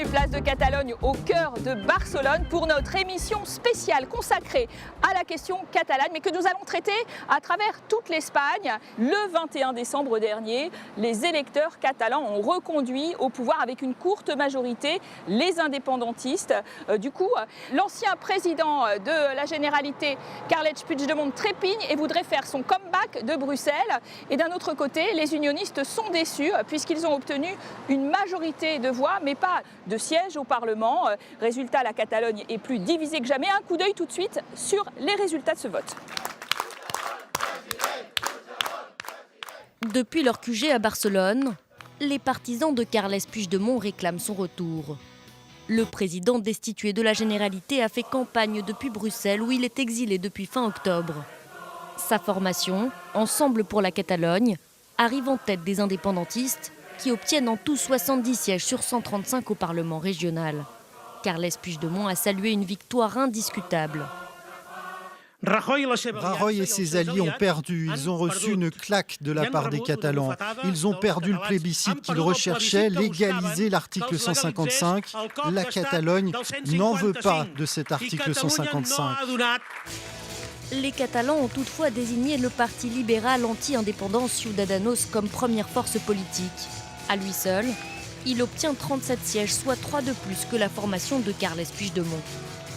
bienvenue place de Catalogne au cœur de Barcelone pour notre émission spéciale consacrée à la question catalane mais que nous allons traiter à travers toute l'Espagne. Le 21 décembre dernier, les électeurs catalans ont reconduit au pouvoir avec une courte majorité les indépendantistes. Du coup, l'ancien président de la Généralité, Carles Puigdemont, trépigne et voudrait faire son comeback de Bruxelles. Et d'un autre côté, les unionistes sont déçus puisqu'ils ont obtenu une majorité de voix mais pas de sièges au Parlement. Résultat, la Catalogne est plus divisée que jamais. Un coup d'œil tout de suite sur les résultats de ce vote. Depuis leur QG à Barcelone, les partisans de Carles Puigdemont réclament son retour. Le président destitué de la Généralité a fait campagne depuis Bruxelles où il est exilé depuis fin octobre. Sa formation, Ensemble pour la Catalogne, arrive en tête des indépendantistes qui obtiennent en tout 70 sièges sur 135 au Parlement régional. Carles Puigdemont a salué une victoire indiscutable. Rajoy et ses alliés ont perdu. Ils ont reçu une claque de la part des Catalans. Ils ont perdu le plébiscite qu'ils recherchaient, légaliser l'article 155. La Catalogne n'en veut pas de cet article 155. Les Catalans ont toutefois désigné le parti libéral anti-indépendance Ciudadanos comme première force politique. À lui seul, il obtient 37 sièges, soit 3 de plus que la formation de Carles Puigdemont.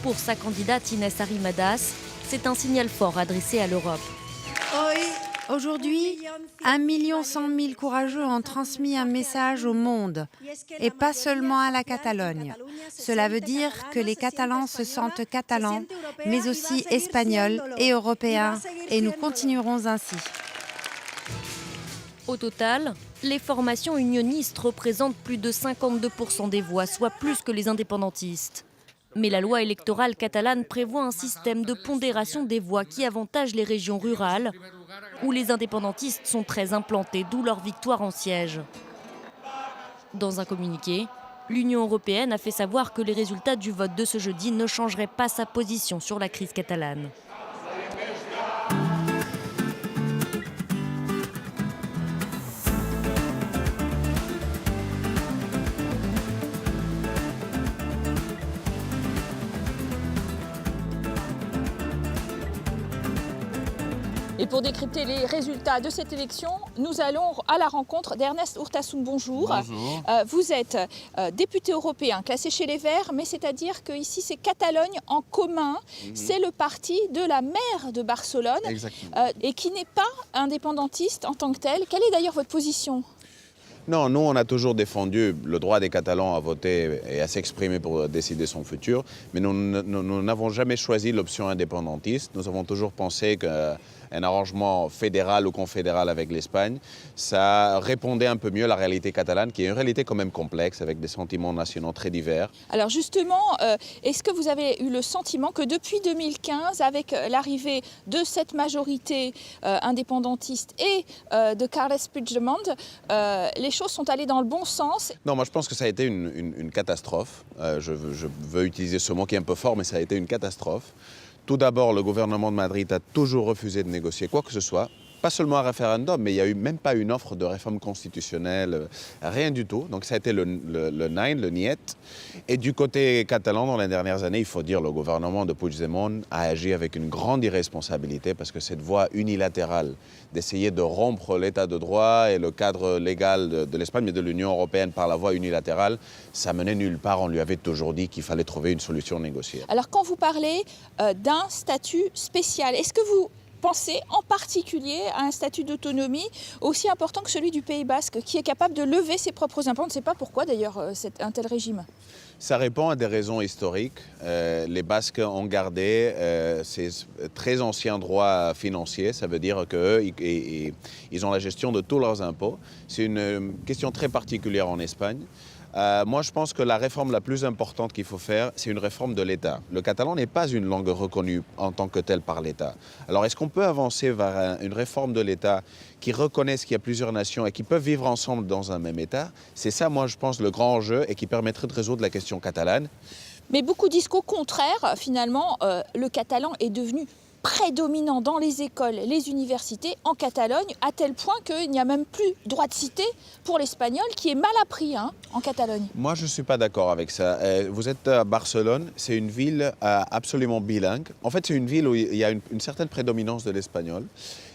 Pour sa candidate Inés Arrimadas, c'est un signal fort adressé à l'Europe. Aujourd'hui, 1 100 000 courageux ont transmis un message au monde, et pas seulement à la Catalogne. Cela veut dire que les Catalans se sentent catalans, mais aussi espagnols et européens, et nous continuerons ainsi. Au total, les formations unionistes représentent plus de 52% des voix, soit plus que les indépendantistes. Mais la loi électorale catalane prévoit un système de pondération des voix qui avantage les régions rurales, où les indépendantistes sont très implantés, d'où leur victoire en siège. Dans un communiqué, l'Union européenne a fait savoir que les résultats du vote de ce jeudi ne changeraient pas sa position sur la crise catalane. Et pour décrypter les résultats de cette élection, nous allons à la rencontre d'Ernest Urtasun. Bonjour. Bonjour. Vous êtes député européen, classé chez les Verts, mais c'est-à-dire qu'ici c'est Catalogne en commun. C'est le parti de la maire de Barcelone et qui n'est pas indépendantiste en tant que tel. Quelle est d'ailleurs votre position ? Non, nous, on a toujours défendu le droit des Catalans à voter et à s'exprimer pour décider son futur, mais nous n'avons jamais choisi l'option indépendantiste. Nous avons toujours pensé qu'un arrangement fédéral ou confédéral avec l'Espagne, ça répondait un peu mieux à la réalité catalane, qui est une réalité quand même complexe, avec des sentiments nationaux très divers. Alors justement, est-ce que vous avez eu le sentiment que depuis 2015, avec l'arrivée de cette majorité indépendantiste et de Carles Puigdemont, les choses sont allées dans le bon sens? Non, moi je pense que ça a été une catastrophe. Je veux utiliser ce mot qui est un peu fort, mais ça a été une catastrophe. Tout d'abord, le gouvernement de Madrid a toujours refusé de négocier quoi que ce soit. Pas seulement un référendum, mais il n'y a eu même pas une offre de réforme constitutionnelle, rien du tout. Donc ça a été le nein, le niet. Et du côté catalan, dans les dernières années, il faut dire, le gouvernement de Puigdemont a agi avec une grande irresponsabilité parce que cette voie unilatérale d'essayer de rompre l'état de droit et le cadre légal de l'Espagne, mais de l'Union européenne par la voie unilatérale, ça menait nulle part. On lui avait toujours dit qu'il fallait trouver une solution négociée. Alors quand vous parlez d'un statut spécial, est-ce que vous pensez en particulier à un statut d'autonomie aussi important que celui du Pays Basque, qui est capable de lever ses propres impôts? On ne sait pas pourquoi d'ailleurs un tel régime. Ça répond à des raisons historiques. Les Basques ont gardé ces très anciens droits financiers. Ça veut dire qu'eux, ils ont la gestion de tous leurs impôts. C'est une question très particulière en Espagne. Moi, je pense que la réforme la plus importante qu'il faut faire, c'est une réforme de l'État. Le catalan n'est pas une langue reconnue en tant que telle par l'État. Alors, est-ce qu'on peut avancer vers une réforme de l'État qui reconnaisse qu'il y a plusieurs nations et qui peuvent vivre ensemble dans un même État? C'est ça, moi, je pense, le grand enjeu et qui permettrait de résoudre la question catalane. Mais beaucoup disent qu'au contraire, finalement, le catalan est devenu prédominant dans les écoles, les universités en Catalogne, à tel point qu'il n'y a même plus droit de cité pour l'espagnol qui est mal appris en Catalogne. Moi, je ne suis pas d'accord avec ça. Vous êtes à Barcelone, c'est une ville absolument bilingue. En fait, c'est une ville où il y a une certaine prédominance de l'espagnol.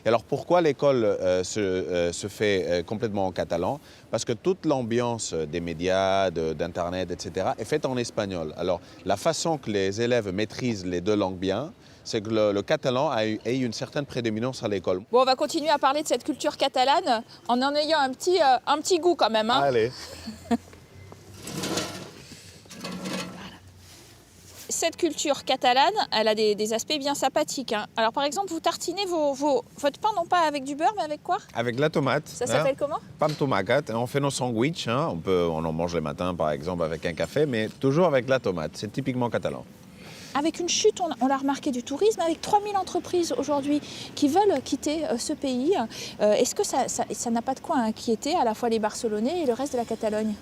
Et alors, pourquoi l'école se fait complètement en catalan? Parce que toute l'ambiance des médias, d'Internet, etc. est faite en espagnol. Alors, la façon que les élèves maîtrisent les deux langues bien, c'est que le catalan ait une certaine prédominance à l'école. Bon, on va continuer à parler de cette culture catalane en ayant un petit goût quand même. Allez. Cette culture catalane, elle a des aspects bien sympathiques. Alors par exemple, vous tartinez votre pain non pas avec du beurre, mais avec quoi? Avec la tomate. Ça s'appelle comment? Pan tomate. On fait nos sandwichs. On en mange le matin, par exemple, avec un café, mais toujours avec la tomate. C'est typiquement catalan. Avec une chute, on l'a remarqué, du tourisme, avec 3000 entreprises aujourd'hui qui veulent quitter ce pays. Est-ce que ça n'a pas de quoi inquiéter à la fois les Barcelonais et le reste de la Catalogne?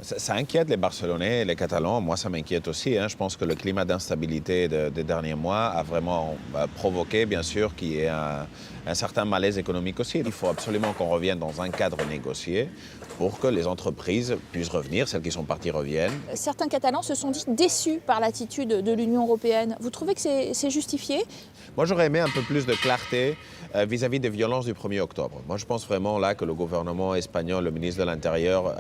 Ça inquiète les Barcelonais et les Catalans. Moi, ça m'inquiète aussi. Je pense que le climat d'instabilité des derniers mois a vraiment provoqué, bien sûr, qu'il y ait un certain malaise économique aussi. Il faut absolument qu'on revienne dans un cadre négocié pour que les entreprises puissent revenir, celles qui sont parties reviennent. Certains Catalans se sont dit déçus par l'attitude de l'Union européenne. Vous trouvez que c'est justifié? Moi, j'aurais aimé un peu plus de clarté vis-à-vis des violences du 1er octobre. Moi, je pense vraiment là que le gouvernement espagnol, le ministre de l'Intérieur,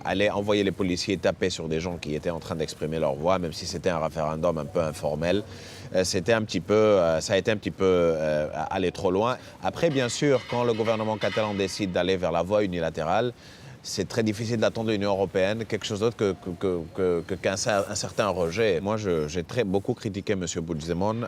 allait envoyer les policiers taper sur des gens qui étaient en train d'exprimer leur voix, même si c'était un référendum un peu informel. Ça a été un petit peu aller trop loin. Après, bien sûr, quand le gouvernement catalan décide d'aller vers la voie unilatérale, c'est très difficile d'attendre de l'Union européenne quelque chose d'autre qu'un certain rejet. Moi, j'ai beaucoup critiqué M. Puigdemont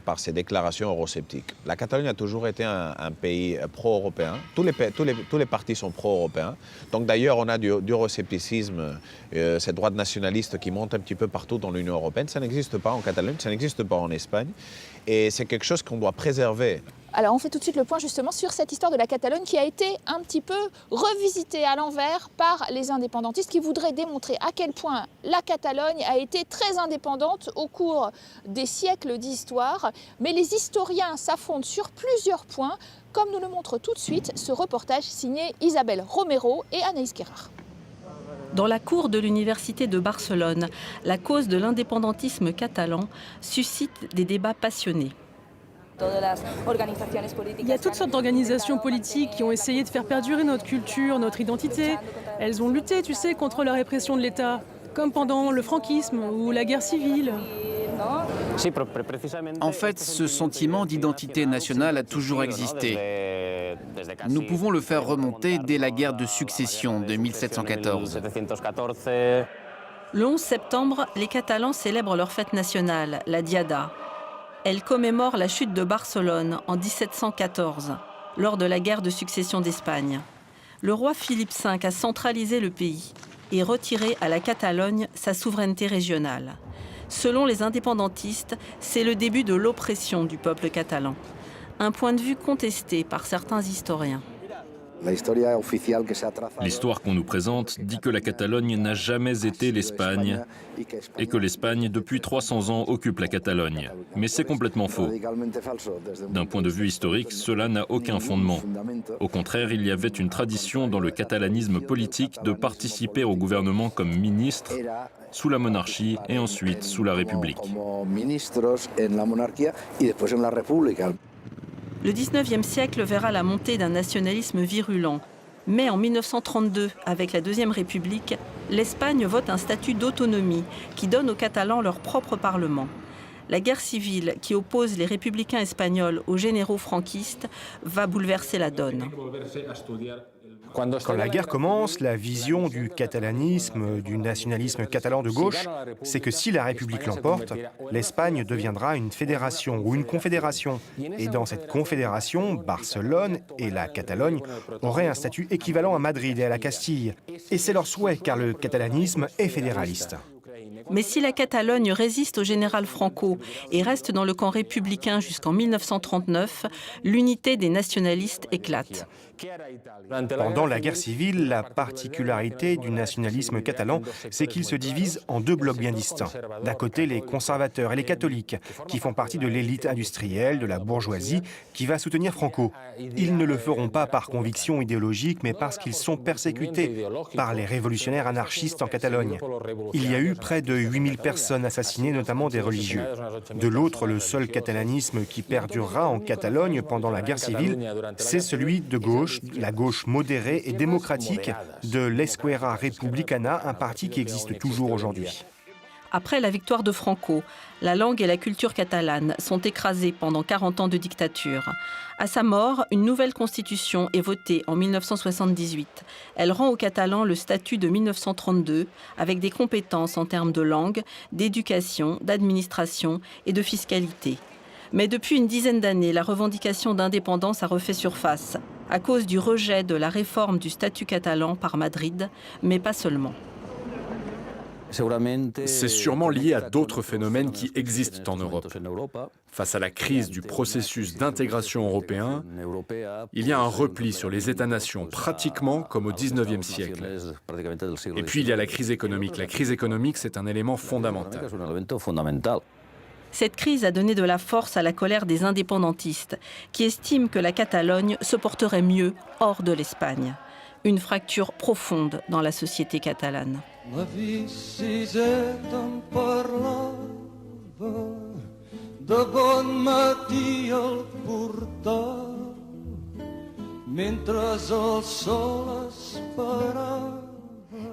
par ses déclarations eurosceptiques. La Catalogne a toujours été un pays pro-européen. Tous les partis sont pro-européens. Donc d'ailleurs, on a du euroscepticisme, cette droite nationaliste qui monte un petit peu partout dans l'Union européenne. Ça n'existe pas en Catalogne, ça n'existe pas en Espagne. Et c'est quelque chose qu'on doit préserver. Alors on fait tout de suite le point justement sur cette histoire de la Catalogne qui a été un petit peu revisitée à l'envers par les indépendantistes qui voudraient démontrer à quel point la Catalogne a été très indépendante au cours des siècles d'histoire. Mais les historiens s'affrontent sur plusieurs points, comme nous le montre tout de suite ce reportage signé Isabelle Romero et Anaïs Guérard. Dans la cour de l'Université de Barcelone, la cause de l'indépendantisme catalan suscite des débats passionnés. Il y a toutes sortes d'organisations politiques qui ont essayé de faire perdurer notre culture, notre identité. Elles ont lutté, tu sais, contre la répression de l'État, comme pendant le franquisme ou la guerre civile. En fait, ce sentiment d'identité nationale a toujours existé. Nous pouvons le faire remonter dès la guerre de succession de 1714. Le 11 septembre, les Catalans célèbrent leur fête nationale, la Diada. Elle commémore la chute de Barcelone en 1714, lors de la guerre de succession d'Espagne. Le roi Philippe V a centralisé le pays et retiré à la Catalogne sa souveraineté régionale. Selon les indépendantistes, c'est le début de l'oppression du peuple catalan. Un point de vue contesté par certains historiens. L'histoire qu'on nous présente dit que la Catalogne n'a jamais été l'Espagne et que l'Espagne, depuis 300 ans, occupe la Catalogne. Mais c'est complètement faux. D'un point de vue historique, cela n'a aucun fondement. Au contraire, il y avait une tradition dans le catalanisme politique de participer au gouvernement comme ministre sous la monarchie et ensuite sous la République. Le 19e siècle verra la montée d'un nationalisme virulent. Mais en 1932, avec la Deuxième République, l'Espagne vote un statut d'autonomie qui donne aux Catalans leur propre parlement. La guerre civile qui oppose les républicains espagnols aux généraux franquistes va bouleverser la donne. Quand la guerre commence, la vision du catalanisme, du nationalisme catalan de gauche, c'est que si la République l'emporte, l'Espagne deviendra une fédération ou une confédération. Et dans cette confédération, Barcelone et la Catalogne auraient un statut équivalent à Madrid et à la Castille. Et c'est leur souhait, car le catalanisme est fédéraliste. Mais si la Catalogne résiste au général Franco et reste dans le camp républicain jusqu'en 1939, l'unité des nationalistes éclate. Pendant la guerre civile, la particularité du nationalisme catalan, c'est qu'il se divise en deux blocs bien distincts. D'un côté, les conservateurs et les catholiques, qui font partie de l'élite industrielle, de la bourgeoisie, qui va soutenir Franco. Ils ne le feront pas par conviction idéologique, mais parce qu'ils sont persécutés par les révolutionnaires anarchistes en Catalogne. Il y a eu près de 8000 personnes assassinées, notamment des religieux. De l'autre, le seul catalanisme qui perdurera en Catalogne pendant la guerre civile, c'est celui de gauche, la gauche modérée et démocratique de l'Esquerra Republicana, un parti qui existe toujours aujourd'hui. Après la victoire de Franco, la langue et la culture catalane sont écrasées pendant 40 ans de dictature. À sa mort, une nouvelle constitution est votée en 1978. Elle rend aux Catalans le statut de 1932, avec des compétences en termes de langue, d'éducation, d'administration et de fiscalité. Mais depuis une dizaine d'années, la revendication d'indépendance a refait surface, à cause du rejet de la réforme du statut catalan par Madrid, mais pas seulement. C'est sûrement lié à d'autres phénomènes qui existent en Europe. Face à la crise du processus d'intégration européen, il y a un repli sur les États-nations, pratiquement comme au XIXe siècle. Et puis il y a la crise économique. La crise économique, c'est un élément fondamental. Cette crise a donné de la force à la colère des indépendantistes, qui estiment que la Catalogne se porterait mieux hors de l'Espagne. Une fracture profonde dans la société catalane.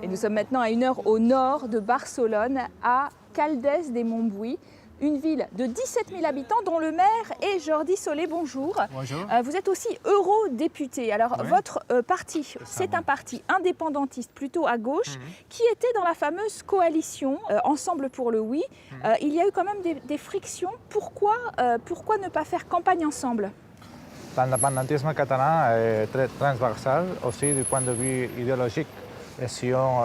Et nous sommes maintenant à 1 heure au nord de Barcelone, à Caldes de Montbui. Une ville de 17 000 habitants dont le maire est Jordi Solé. Bonjour. Bonjour. Vous êtes aussi eurodéputé. Alors votre parti, c'est un parti indépendantiste plutôt à gauche qui était dans la fameuse coalition Ensemble pour le oui. Il y a eu quand même des frictions. Pourquoi ne pas faire campagne ensemble? L'indépendantisme catalan est très transversal aussi du point de vue idéologique. Et si on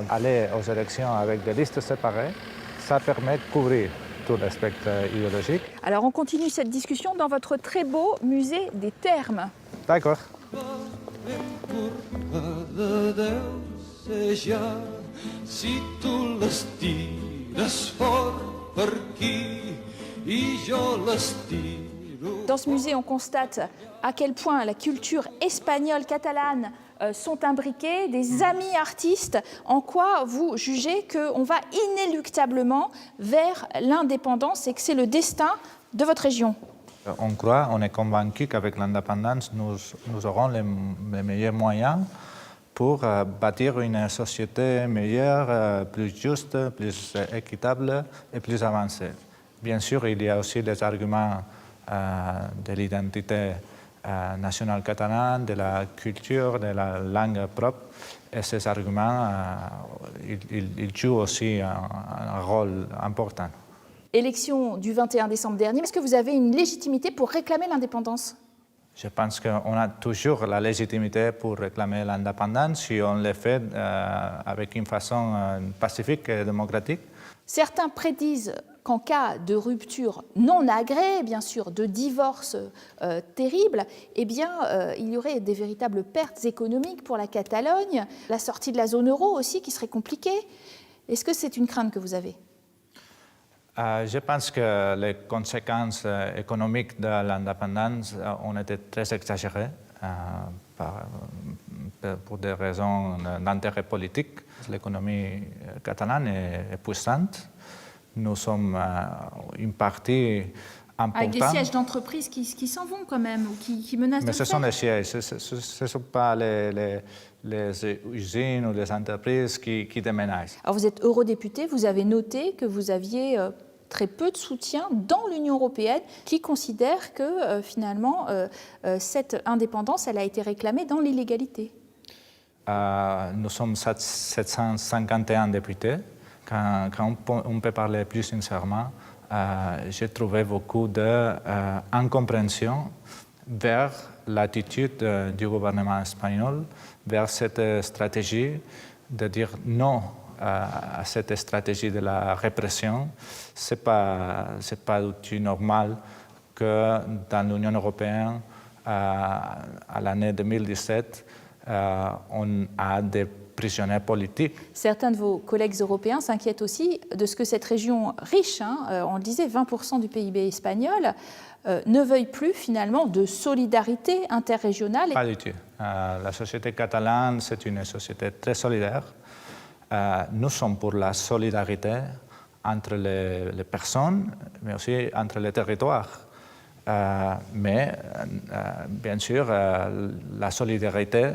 allait aux élections avec des listes séparées, ça permet de couvrir tout le spectre idéologique. Alors on continue cette discussion dans votre très beau musée des Thermes. D'accord. Dans ce musée, on constate à quel point la culture espagnole, catalane sont imbriquées, des amis artistes. En quoi vous jugez qu'on va inéluctablement vers l'indépendance et que c'est le destin de votre région? On est convaincu qu'avec l'indépendance, nous aurons les meilleurs moyens pour bâtir une société meilleure, plus juste, plus équitable et plus avancée. Bien sûr, il y a aussi des arguments de l'identité nationale catalane, de la culture, de la langue propre. Et ces arguments, ils jouent aussi un rôle important. Élection du 21 décembre dernier, est-ce que vous avez une légitimité pour réclamer l'indépendance? Je pense qu'on a toujours la légitimité pour réclamer l'indépendance si on le fait avec une façon pacifique et démocratique. Certains prédisent qu'en cas de rupture non agréée, bien sûr, de divorce terrible, eh bien, il y aurait des véritables pertes économiques pour la Catalogne, la sortie de la zone euro aussi qui serait compliquée. Est-ce que c'est une crainte que vous avez? Je pense que les conséquences économiques de l'indépendance ont été très exagérées pour des raisons d'intérêt politique. L'économie catalane est puissante. Nous sommes une partie importante. Avec des sièges d'entreprises qui s'en vont quand même, ou qui menacent de le faire. Mais ce sont les sièges, ce ne sont pas les usines ou les entreprises qui déménagent. Alors vous êtes eurodéputé, vous avez noté que vous aviez très peu de soutien dans l'Union européenne qui considère que finalement cette indépendance elle a été réclamée dans l'illégalité. Nous sommes 751 députés. Quand on peut parler plus sincèrement, j'ai trouvé beaucoup d'incompréhension vers l'attitude du gouvernement espagnol, vers cette stratégie de dire non à cette stratégie de la répression. Ce n'est pas du tout normal que dans l'Union européenne, à l'année 2017, on a des prisonniers politiques. Certains de vos collègues européens s'inquiètent aussi de ce que cette région riche, on le disait, 20% du PIB espagnol, ne veuille plus finalement de solidarité interrégionale. Pas du tout. La société catalane, c'est une société très solidaire. Nous sommes pour la solidarité entre les personnes, mais aussi entre les territoires. Mais bien sûr, la solidarité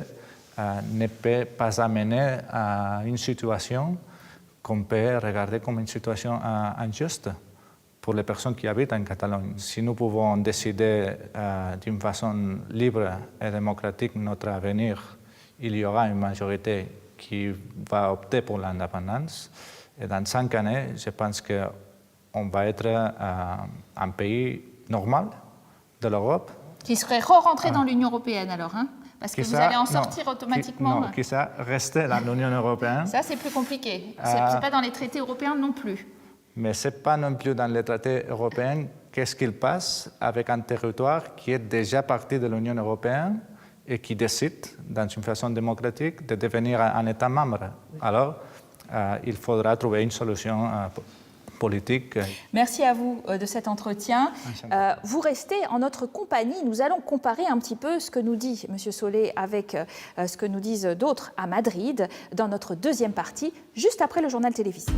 ne peut pas amener à une situation qu'on peut regarder comme une situation injuste pour les personnes qui habitent en Catalogne. Si nous pouvons décider d'une façon libre et démocratique notre avenir, il y aura une majorité qui va opter pour l'indépendance. Et dans 5 années, je pense qu'on va être un pays normal de l'Europe. Qui serait re-rentré dans l'Union européenne alors, parce que vous allez en sortir automatiquement. Non, qui ça rester dans l'Union européenne. Ça, c'est plus compliqué. C'est pas dans les traités européens non plus. Mais ce n'est pas non plus dans les traités européens qu'est-ce qu'il passe avec un territoire qui est déjà parti de l'Union européenne et qui décide, dans une façon démocratique, de devenir un État membre. Alors, il faudra trouver une solution politique. Merci à vous de cet entretien. Vous restez en notre compagnie. Nous allons comparer un petit peu ce que nous dit M. Solé avec ce que nous disent d'autres à Madrid dans notre deuxième partie, juste après le journal télévisé.